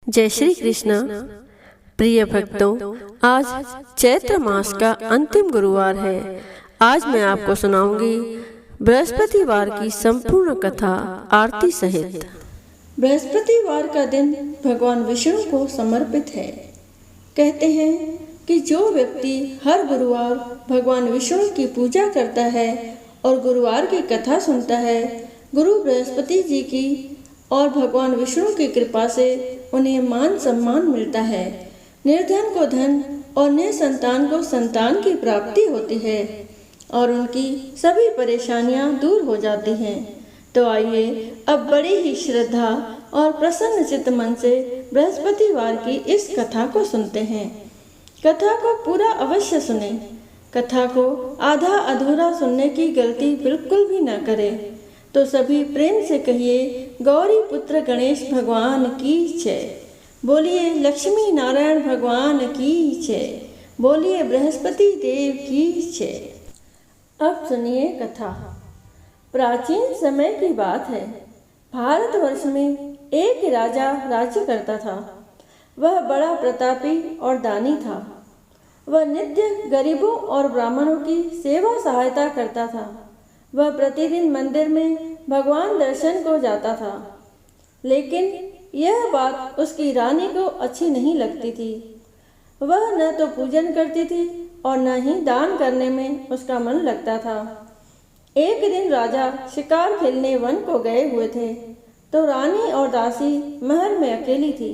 जय श्री कृष्ण। प्रिय भक्तों, आज चैत्र मास का अंतिम गुरुवार है। आज मैं आपको सुनाऊंगी बृहस्पतिवार की संपूर्ण कथा आरती सहित। बृहस्पतिवार का दिन भगवान विष्णु को समर्पित है। कहते हैं कि जो व्यक्ति हर गुरुवार भगवान विष्णु की पूजा करता है और गुरुवार की कथा सुनता है, गुरु बृहस्पति जी की और भगवान विष्णु की कृपा से उन्हें मान सम्मान मिलता है। निर्धन को धन और निसंतान को संतान की प्राप्ति होती है और उनकी सभी परेशानियां दूर हो जाती हैं। तो आइए अब बड़ी ही श्रद्धा और प्रसन्न चित्त मन से बृहस्पतिवार की इस कथा को सुनते हैं। कथा को पूरा अवश्य सुने। कथा को आधा अधूरा सुनने की गलती बिल्कुल भी न करें। तो सभी प्रेम से कहिए, गौरी पुत्र गणेश भगवान की जय। बोलिए लक्ष्मी नारायण भगवान की जय। बोलिए बृहस्पति देव की जय। अब सुनिए कथा। प्राचीन समय की बात है। भारतवर्ष में एक राजा राज्य करता था। वह बड़ा प्रतापी और दानी था। वह नित्य गरीबों और ब्राह्मणों की सेवा सहायता करता था। वह प्रतिदिन मंदिर में भगवान दर्शन को जाता था, लेकिन यह बात उसकी रानी को अच्छी नहीं लगती थी। वह न तो पूजन करती थी और न ही दान करने में उसका मन लगता था। एक दिन राजा शिकार खेलने वन को गए हुए थे, तो रानी और दासी महल में अकेली थी।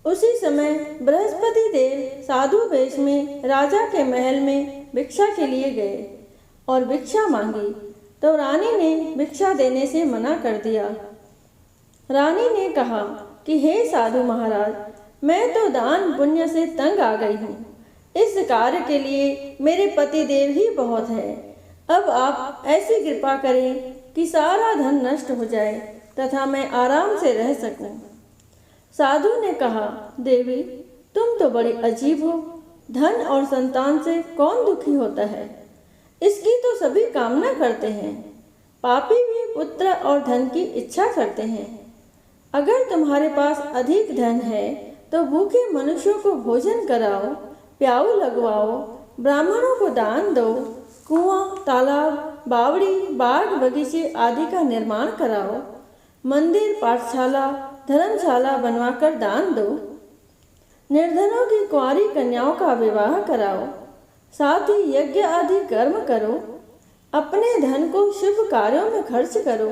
उसी समय बृहस्पति देव साधु वेश में राजा के महल में भिक्षा के लिए गए और भिक्षा मांगी, तो रानी ने भिक्षा देने से मना कर दिया। रानी ने कहा कि हे साधु महाराज, मैं तो दान पुण्य से तंग आ गई हूँ। इस कार्य के लिए मेरे पति देव ही बहुत है। अब आप ऐसी कृपा करें कि सारा धन नष्ट हो जाए तथा मैं आराम से रह सकूं। साधु ने कहा, देवी तुम तो बड़ी अजीब हो। धन और संतान से कौन दुखी होता है? इसकी तो सभी कामना करते हैं। पापी भी पुत्र और धन की इच्छा करते हैं। अगर तुम्हारे पास अधिक धन है तो भूखे मनुष्यों को भोजन कराओ, प्याऊ लगवाओ, ब्राह्मणों को दान दो, कुआं, तालाब, बावड़ी, बाग बगीचे आदि का निर्माण कराओ, मंदिर, पाठशाला, धर्मशाला बनवाकर दान दो, निर्धनों की कुंवारी कन्याओं का विवाह कराओ, साथ ही यज्ञ आदि कर्म करो, अपने धन को शुभ कार्यों में खर्च करो।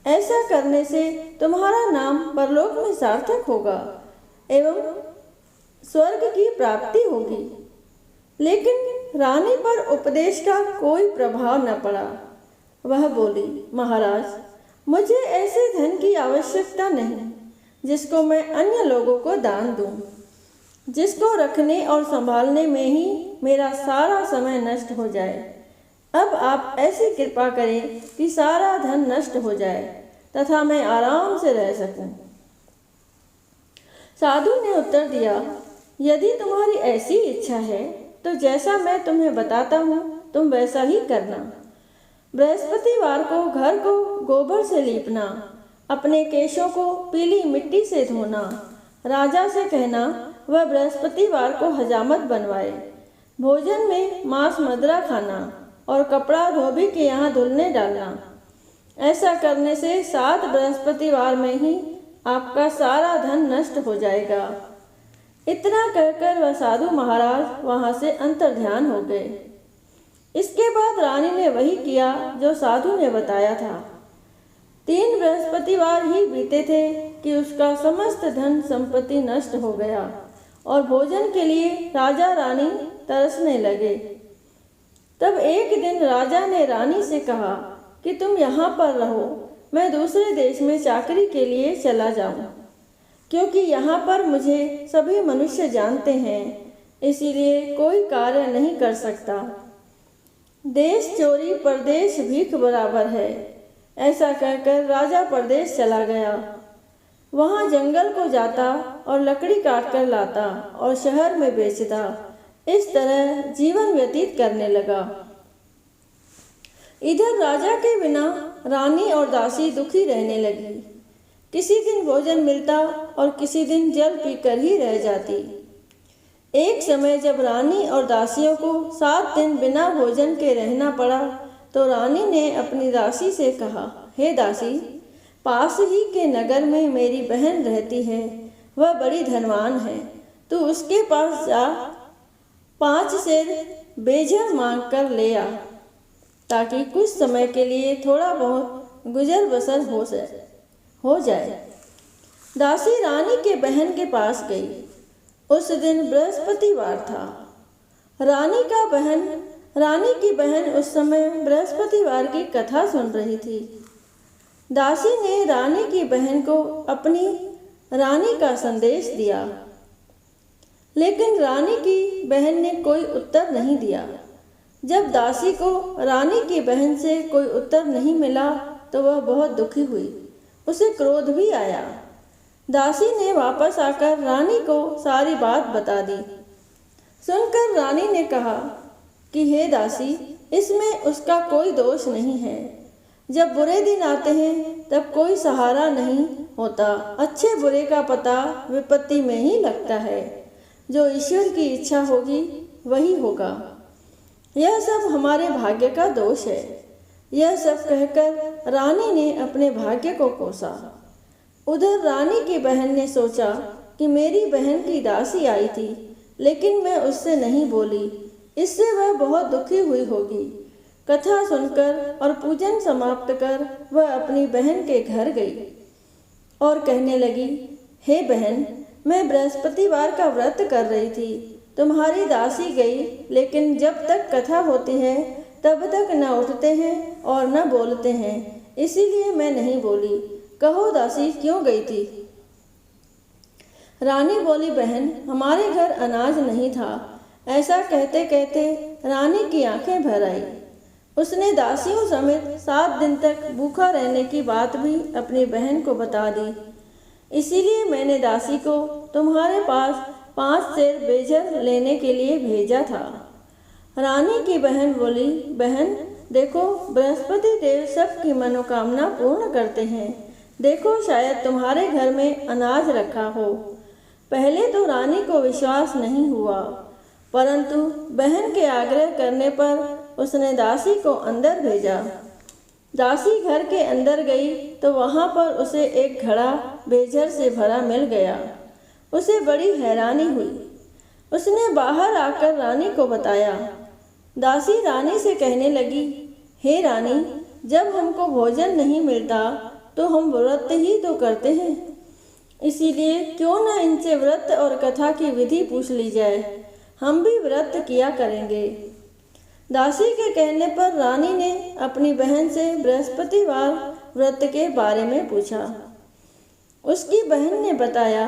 ऐसा करने से तुम्हारा नाम परलोक में सार्थक होगा एवं स्वर्ग की प्राप्ति होगी। लेकिन रानी पर उपदेश का कोई प्रभाव न पड़ा। वह बोली, महाराज मुझे ऐसे धन की आवश्यकता नहीं जिसको मैं अन्य लोगों को दान दूं, जिसको रखने और संभालने में ही मेरा सारा समय नष्ट हो जाए। अब आप ऐसी कृपा करें कि सारा धन नष्ट हो जाए तथा मैं आराम से रह सकूं। साधु ने उत्तर दिया, यदि तुम्हारी ऐसी इच्छा है तो जैसा मैं तुम्हें बताता हूँ तुम वैसा ही करना। बृहस्पतिवार को घर को गोबर से लीपना, अपने केशों को पीली मिट्टी से धोना, राजा से कहना वह बृहस्पतिवार को हजामत बनवाए, भोजन में मांस मदिरा खाना और कपड़ा धोबी के यहाँ धुलने डालना। ऐसा करने से 7 बृहस्पतिवार में ही आपका सारा धन नष्ट हो जाएगा। इतना कहकर वह साधु महाराज वहाँ से अंतर्ध्यान हो गए। इसके बाद रानी ने वही किया जो साधु ने बताया था। 3 बृहस्पतिवार ही बीते थे कि उसका समस्त धन संपत्ति नष्ट हो गया और भोजन के लिए राजा रानी तरसने लगे। तब एक दिन राजा ने रानी से कहा कि तुम यहाँ पर रहो, मैं दूसरे देश में चाकरी के लिए चला जाऊँ, क्योंकि यहाँ पर मुझे सभी मनुष्य जानते हैं, इसीलिए कोई कार्य नहीं कर सकता। देश चोरी परदेश भीख बराबर है। ऐसा कहकर राजा परदेश चला गया। वहाँ जंगल को जाता और लकड़ी काट कर लाता और शहर में बेचता। इस तरह जीवन व्यतीत करने लगा। इधर राजा के बिना रानी और दासी दुखी रहने लगी। किसी दिन भोजन मिलता और किसी दिन जल पीकर ही रह जाती। एक समय जब रानी और दासियों को 7 दिन बिना भोजन के रहना पड़ा तो रानी ने अपनी दासी से कहा, हे दासी, पास ही के नगर में मेरी बहन रहती है, वह बड़ी धनवान है। तू उसके पास जा 5 सेर बेझर मांग कर ले आ, ताकि कुछ समय के लिए थोड़ा बहुत गुजर बसर हो जाए। दासी रानी के बहन के पास गई। उस दिन बृहस्पतिवार था। रानी की बहन उस समय बृहस्पतिवार की कथा सुन रही थी। दासी ने रानी की बहन को अपनी रानी का संदेश दिया, लेकिन रानी की बहन ने कोई उत्तर नहीं दिया। जब दासी को रानी की बहन से कोई उत्तर नहीं मिला तो वह बहुत दुखी हुई, उसे क्रोध भी आया। दासी ने वापस आकर रानी को सारी बात बता दी। सुनकर रानी ने कहा कि हे दासी, इसमें उसका कोई दोष नहीं है। जब बुरे दिन आते हैं तब कोई सहारा नहीं होता। अच्छे बुरे का पता विपत्ति में ही लगता है। जो ईश्वर की इच्छा होगी वही होगा। यह सब हमारे भाग्य का दोष है। यह सब कहकर रानी ने अपने भाग्य को कोसा। उधर रानी की बहन ने सोचा कि मेरी बहन की दासी आई थी, लेकिन मैं उससे नहीं बोली, इससे वह बहुत दुखी हुई होगी। कथा सुनकर और पूजन समाप्त कर वह अपनी बहन के घर गई और कहने लगी, हे बहन, मैं बृहस्पतिवार का व्रत कर रही थी। तुम्हारी दासी गई, लेकिन जब तक कथा होती है तब तक न उठते हैं और न बोलते हैं, इसीलिए मैं नहीं बोली। कहो दासी, क्यों गई थी? रानी बोली, बहन, हमारे घर अनाज नहीं था। ऐसा कहते कहते रानी की आंखें भर आई। उसने दासियों समेत 7 दिन तक भूखा रहने की बात भी अपनी बहन को बता दी। इसीलिए मैंने दासी को तुम्हारे पास 5 सेर बेझर लेने के लिए भेजा था। रानी की बहन बोली, बहन देखो, बृहस्पति देव सबकी मनोकामना पूर्ण करते हैं। देखो, शायद तुम्हारे घर में अनाज रखा हो। पहले तो रानी को विश्वास नहीं हुआ, परंतु बहन के आग्रह करने पर उसने दासी को अंदर भेजा। दासी घर के अंदर गई तो वहां पर उसे एक घड़ा बेझर से भरा मिल गया। उसे बड़ी हैरानी हुई। उसने बाहर आकर रानी को बताया। दासी रानी से कहने लगी, हे रानी, जब हमको भोजन नहीं मिलता तो हम व्रत ही तो करते हैं, इसीलिए क्यों न इनसे व्रत और कथा की विधि पूछ ली जाए। हम भी व्रत किया करेंगे। दासी के कहने पर रानी ने अपनी बहन से बृहस्पतिवार व्रत के बारे में पूछा। उसकी बहन ने बताया,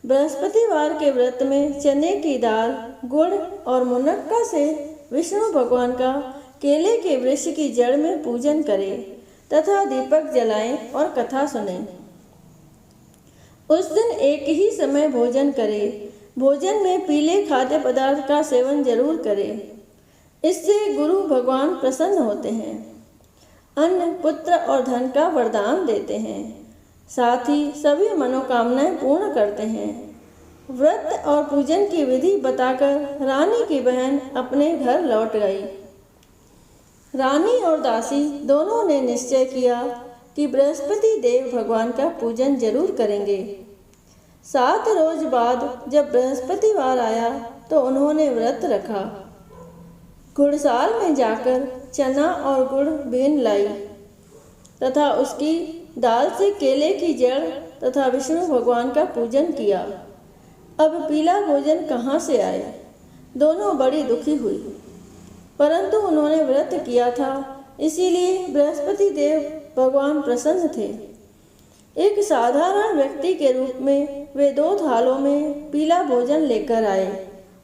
बृहस्पतिवार के व्रत में चने की दाल, गुड़ और मुनक्का से विष्णु भगवान का केले के वृक्ष की जड़ में पूजन करें तथा दीपक जलाएं और कथा सुनें। उस दिन एक ही समय भोजन करें। भोजन में पीले खाद्य पदार्थ का सेवन जरूर करें, इससे गुरु भगवान प्रसन्न होते हैं। अन्न, पुत्र और धन का वरदान देते हैं, साथ ही सभी मनोकामनाएं पूर्ण करते हैं। व्रत और पूजन की विधि बताकर रानी की बहन अपने घर लौट गई। रानी और दासी दोनों ने निश्चय किया कि बृहस्पति देव भगवान का पूजन जरूर करेंगे। 7 रोज बाद जब बृहस्पतिवार आया तो उन्होंने व्रत रखा। घुड़साल में जाकर चना और गुड़ बीन लाई तथा उसकी दाल से केले की जड़ तथा विष्णु भगवान का पूजन किया। अब पीला भोजन कहाँ से आए? दोनों बड़ी दुखी हुई, परंतु उन्होंने व्रत किया था, इसीलिए बृहस्पति देव भगवान प्रसन्न थे। एक साधारण व्यक्ति के रूप में वे 2 थालों में पीला भोजन लेकर आए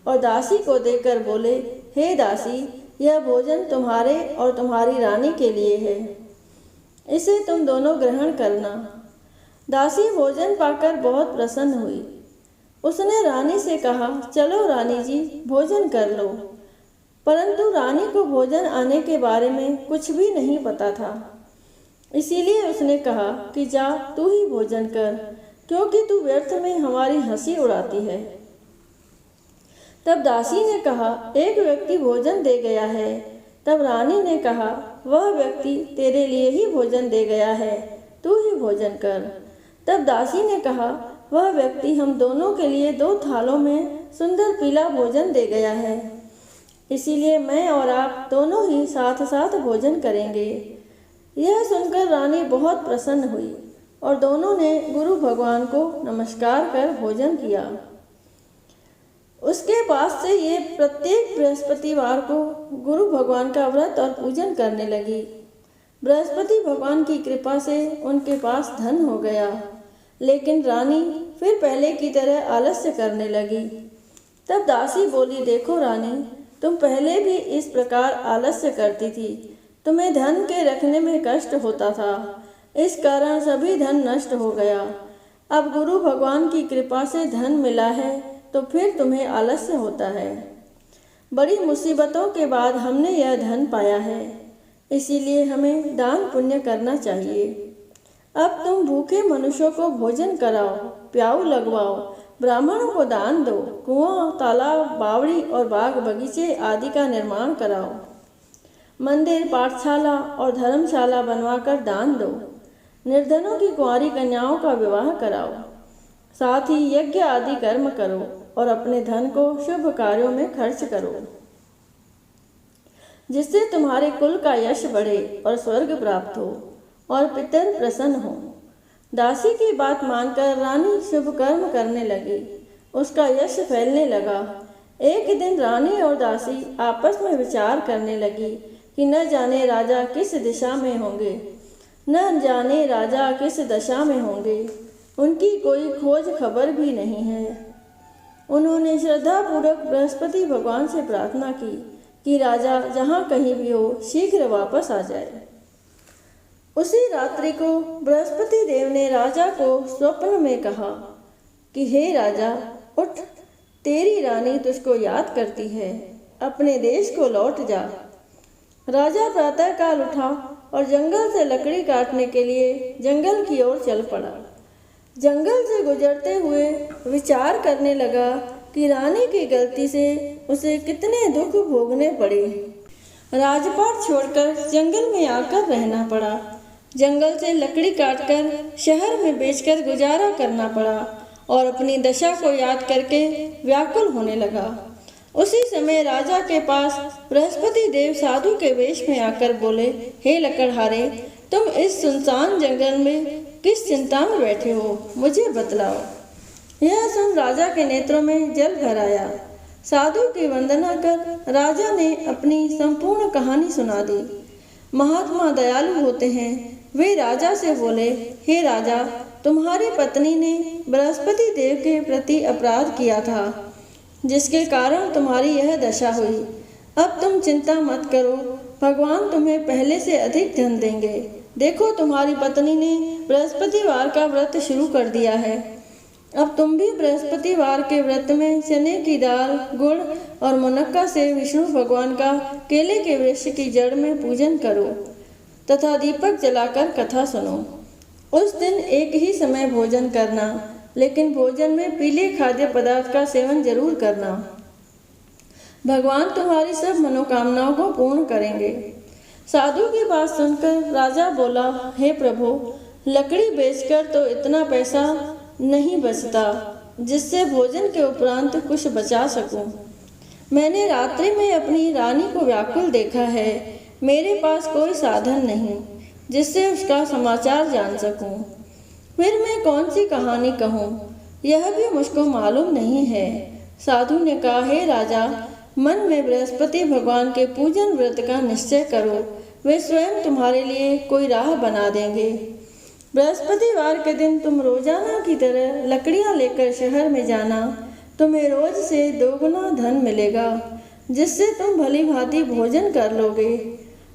और दासी को देकर बोले, हे दासी, यह भोजन तुम्हारे और तुम्हारी रानी के लिए है, इसे तुम दोनों ग्रहण करना। दासी भोजन पाकर बहुत प्रसन्न हुई। उसने रानी से कहा, चलो रानी जी, भोजन कर लो। परंतु रानी को भोजन आने के बारे में कुछ भी नहीं पता था। इसीलिए उसने कहा कि जा तू ही भोजन कर, क्योंकि तू व्यर्थ में हमारी हंसी उड़ाती है। तब दासी ने कहा, एक व्यक्ति भोजन दे गया है। तब रानी ने कहा, वह व्यक्ति तेरे लिए ही भोजन दे गया है, तू ही भोजन कर। तब दासी ने कहा, वह व्यक्ति हम दोनों के लिए 2 थालों में सुंदर पीला भोजन दे गया है, इसीलिए मैं और आप दोनों ही साथ साथ भोजन करेंगे। यह सुनकर रानी बहुत प्रसन्न हुई और दोनों ने गुरु भगवान को नमस्कार कर भोजन किया। उसके बाद से ये प्रत्येक बृहस्पतिवार को गुरु भगवान का व्रत और पूजन करने लगी। बृहस्पति भगवान की कृपा से उनके पास धन हो गया, लेकिन रानी फिर पहले की तरह आलस्य करने लगी। तब दासी बोली, देखो रानी, तुम पहले भी इस प्रकार आलस्य करती थी, तुम्हें धन के रखने में कष्ट होता था, इस कारण सभी धन नष्ट हो गया। अब गुरु भगवान की कृपा से धन मिला है तो फिर तुम्हें आलस्य होता है। बड़ी मुसीबतों के बाद हमने यह धन पाया है, इसीलिए हमें दान पुण्य करना चाहिए। अब तुम भूखे मनुष्यों को भोजन कराओ, प्याऊ लगवाओ, ब्राह्मणों को दान दो, कुआं, तालाब, बावड़ी और बाग बगीचे आदि का निर्माण कराओ, मंदिर, पाठशाला और धर्मशाला बनवाकर दान दो, निर्धनों की कुंवारी कन्याओं का विवाह कराओ, साथ ही यज्ञ आदि कर्म करो और अपने धन को शुभ कार्यों में खर्च करो, जिससे तुम्हारे कुल का यश बढ़े और स्वर्ग प्राप्त हो और पितर प्रसन्न हो। दासी की बात मानकर रानी शुभ कर्म करने लगी, उसका यश फैलने लगा। एक दिन रानी और दासी आपस में विचार करने लगी कि न जाने राजा किस दिशा में होंगे, न जाने राजा किस दशा में होंगे, उनकी कोई खोज खबर भी नहीं है। उन्होंने श्रद्धापूर्वक बृहस्पति भगवान से प्रार्थना की कि राजा जहाँ कहीं भी हो शीघ्र वापस आ जाए। उसी रात्रि को बृहस्पति देव ने राजा को स्वप्न में कहा कि हे राजा, उठ, तेरी रानी तुझको याद करती है, अपने देश को लौट जा। राजा प्रातःकाल उठा और जंगल से लकड़ी काटने के लिए जंगल की ओर चल पड़ा। जंगल से गुजरते हुए विचार करने लगा कि रानी की गलती से उसे कितने दुख भोगने पड़े। राजपाट छोड़कर जंगल में आकर रहना पड़ा। जंगल से लकड़ी काटकर शहर में बेचकर गुजारा करना पड़ा और अपनी दशा को याद करके व्याकुल होने लगा। उसी समय राजा के पास बृहस्पति देव साधु के वेश में आकर बोले, हे लकड़हारे, तुम इस सुनसान जंगल में किस चिंता में बैठे हो, मुझे बतलाओ। यह सुन राजा के नेत्रों में जल भर आया। साधु की वंदना कर राजा ने अपनी संपूर्ण कहानी सुना दी। महात्मा दयालु होते हैं। वे राजा से बोले, हे राजा, तुम्हारी पत्नी ने बृहस्पति देव के प्रति अपराध किया था, जिसके कारण तुम्हारी यह दशा हुई। अब तुम चिंता मत करो, भगवान तुम्हें पहले से अधिक धन देंगे। देखो, तुम्हारी पत्नी ने बृहस्पतिवार का व्रत शुरू कर दिया है। अब तुम भी बृहस्पतिवार के व्रत में चने की दाल, गुड़ और मुनक्का से विष्णु भगवान का केले के वृक्ष की जड़ में पूजन करो तथा दीपक जलाकर कथा सुनो। उस दिन एक ही समय भोजन करना, लेकिन भोजन में पीले खाद्य पदार्थ का सेवन जरूर करना। भगवान तुम्हारी सब मनोकामनाओं को पूर्ण करेंगे। साधु की बात सुनकर राजा बोला, हे प्रभु, लकड़ी बेचकर तो इतना पैसा नहीं बचता जिससे भोजन के उपरांत कुछ बचा सकूं। मैंने रात्रि में अपनी रानी को व्याकुल देखा है। मेरे पास कोई साधन नहीं जिससे उसका समाचार जान सकूं। फिर मैं कौन सी कहानी कहूँ, यह भी मुझको मालूम नहीं है। साधु ने कहा, हे राजा, मन में बृहस्पति भगवान के पूजन व्रत का निश्चय करो, वे स्वयं तुम्हारे लिए कोई राह बना देंगे। बृहस्पतिवार के दिन तुम रोजाना की तरह लकड़ियां लेकर शहर में जाना। तुम्हें रोज से दोगुना धन मिलेगा, जिससे तुम भली भांति भोजन कर लोगे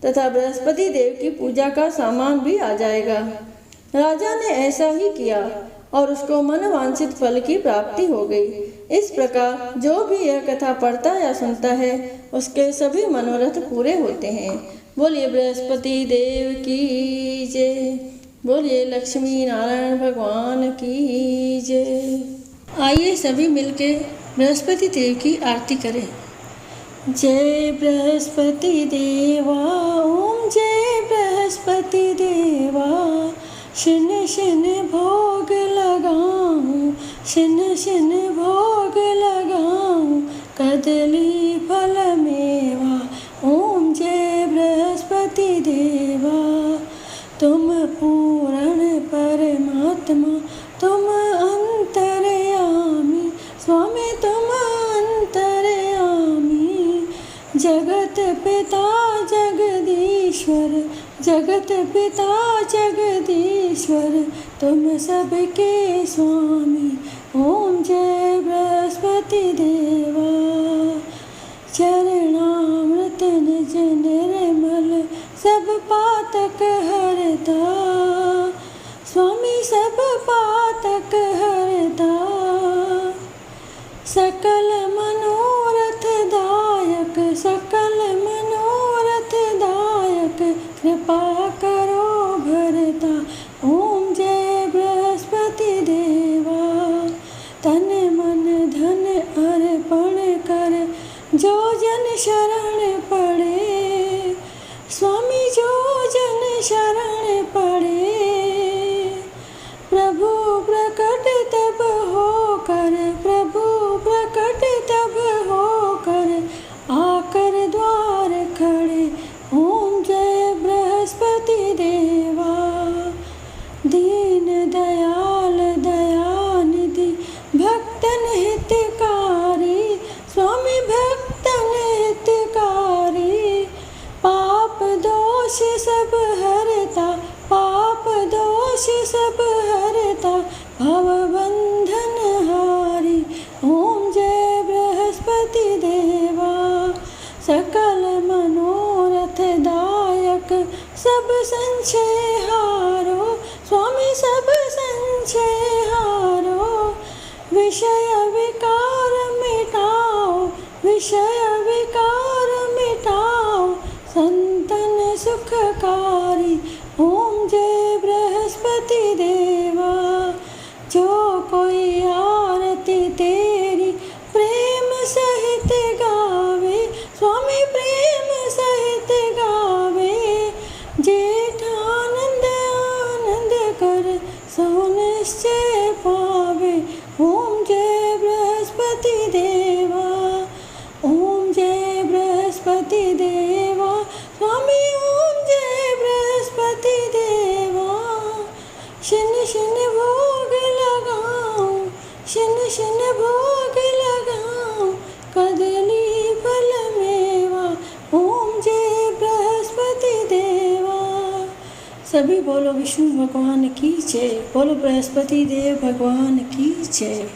तथा बृहस्पति देव की पूजा का सामान भी आ जाएगा। राजा ने ऐसा ही किया और उसको मनवांछित फल की प्राप्ति हो गई। इस प्रकार जो भी यह कथा पढ़ता या सुनता है, उसके सभी मनोरथ पूरे होते हैं। बोलिए बृहस्पति देव की जय। बोलिए लक्ष्मी नारायण भगवान की जय। आइए सभी मिलके बृहस्पति देव की आरती करें। जय बृहस्पति देवा ओम जय बृहस्पति देवा। शन शन भोग लगाऊं, शन शन भोग लगाऊं, कदली फल मेवा। ओम जय बृहस्पति देवा। तुम पूर्ण परमात्मा, तुम अंतर्यामी, स्वामी तुम अंतर्यामी। जगत पिता जगदीश्वर, जगत पिता जगदीश्वर, तुम सबके स्वामी। ओम जय बृहस्पति देवा। चरणामृत निज निर्मल, सब पातक हरता, स्वामी सब पातक हरता। सकल मनोरथ दायक, सकल मनोरथ दायक, कृपा करो भरता। ओम जय बृहस्पति देवा। तन मन धन अर्पण कर, जो जन शरण पड़े, स्वामी जो जन शरण पड़े। प्रभु प्रकट तब होकर, प्रभु प्रकट तब होकर, आकर द्वार खड़े। ओम जय बृहस्पति देवा। दीन दयाल दयानिधि, भक्तन हितकारी, स्वामी भक्तन हितकारी। पाप दोष सब हरता, पाप दोष सब हरता, भव बंधन हारी। ओम जय बृहस्पति देवा। सकल मनोरथ दायक, सब संशय हारो, स्वामी सब संशय हारो। विषय विकार मिटाओ, विषय विकार मिटाओ, संतन सुखकारी। ओम जय बृहस्पति देवा। जो कोई आरती तेरी प्रेम सहित गावे, स्वामी प्रेम सहित गावे। जेठ आनंद आनंद कर, सो निश्चय पावे। ओम जय बृहस्पति देवा। ओम जय बृहस्पति देवा, स्वामी ओम जय बृहस्पति देवा। शन शन भोग लगाऊं, शन शन भोग लगाऊं, कदली फल मेवा। ओम जय बृहस्पति देवा। सभी बोलो विष्णु भगवान की जय। बोलो बृहस्पति देव भगवान की जय।